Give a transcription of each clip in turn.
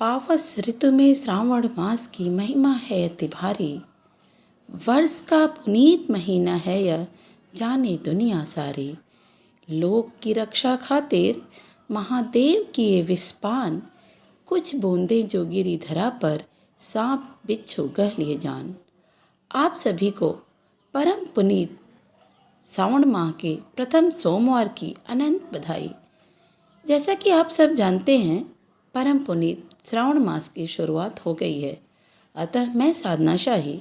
पावस ऋतु में श्रावण मास की महिमा है अति भारी। वर्ष का पुनीत महीना है यह, जाने दुनिया सारी। लोक की रक्षा खातिर महादेव किए विस्पान, कुछ बूंदें जो गिरी धरा पर सांप बिच्छू गह लिए जान। आप सभी को परम पुनीत श्रावण माह के प्रथम सोमवार की अनंत बधाई। जैसा कि आप सब जानते हैं, परम पुनीत श्रावण मास की शुरुआत हो गई है। अतः मैं साधना शाही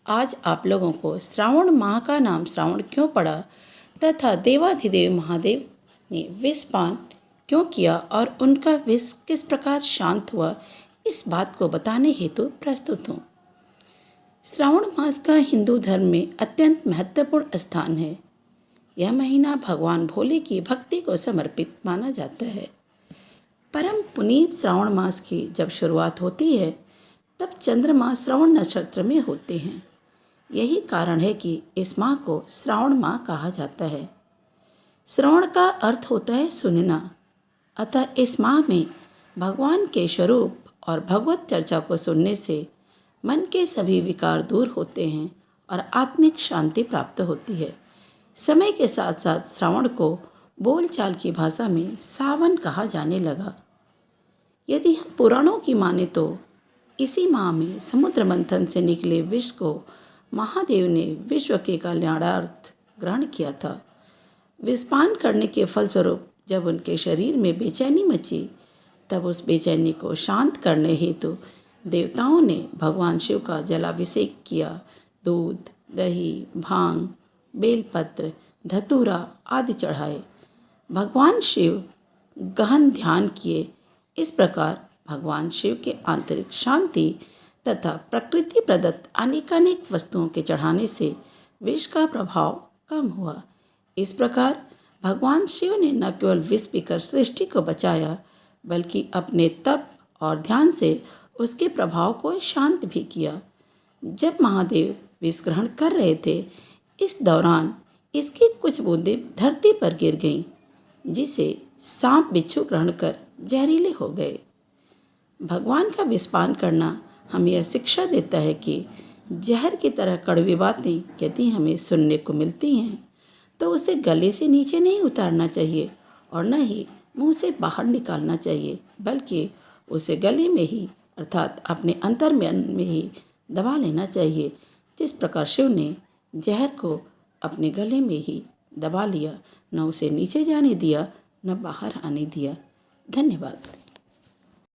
आज आप लोगों को श्रावण माह का नाम श्रावण क्यों पड़ा तथा देवाधिदेव महादेव ने विषपान क्यों किया और उनका विष किस प्रकार शांत हुआ, इस बात को बताने हेतु प्रस्तुत हूँ। श्रावण मास का हिंदू धर्म में अत्यंत महत्वपूर्ण स्थान है। यह महीना भगवान भोले की भक्ति को समर्पित माना जाता है। परम पुनीत श्रावण मास की जब शुरुआत होती है तब चंद्रमा श्रवण नक्षत्र में होते हैं। यही कारण है कि इस माह को श्रावण माह कहा जाता है। श्रवण का अर्थ होता है सुनना। अतः इस माह में भगवान के स्वरूप और भगवत चर्चा को सुनने से मन के सभी विकार दूर होते हैं और आत्मिक शांति प्राप्त होती है। समय के साथ साथ श्रावण को बोलचाल की भाषा में सावन कहा जाने लगा। यदि हम पुराणों की माने तो इसी माह में समुद्र मंथन से निकले विष को महादेव ने विश्व के कल्याणार्थ ग्रहण किया था। विषपान करने के फलस्वरूप जब उनके शरीर में बेचैनी मची, तब उस बेचैनी को शांत करने हेतु देवताओं ने भगवान शिव का जलाभिषेक किया। दूध, दही, भांग, बेलपत्र, धतूरा आदि चढ़ाए। भगवान शिव गहन ध्यान किए। इस प्रकार भगवान शिव के आंतरिक शांति तथा प्रकृति प्रदत्त अनेकानेक वस्तुओं के चढ़ाने से विष का प्रभाव कम हुआ। इस प्रकार भगवान शिव ने न केवल विष पीकर सृष्टि को बचाया, बल्कि अपने तप और ध्यान से उसके प्रभाव को शांत भी किया। जब महादेव विष ग्रहण कर रहे थे, इस दौरान इसकी कुछ बूंदें धरती पर गिर गईं, जिसे सांप बिच्छू ग्रहण कर जहरीले हो गए। भगवान का विषपान करना हमें यह शिक्षा देता है कि जहर की तरह कड़वी बातें यदि हमें सुनने को मिलती हैं तो उसे गले से नीचे नहीं उतारना चाहिए और न ही मुंह से बाहर निकालना चाहिए, बल्कि उसे गले में ही अर्थात अपने अंतर्मन में ही दबा लेना चाहिए। जिस प्रकार शिव ने जहर को अपने गले में ही दबा लिया, न उसे नीचे जाने दिया न बाहर आने दिया। धन्यवाद।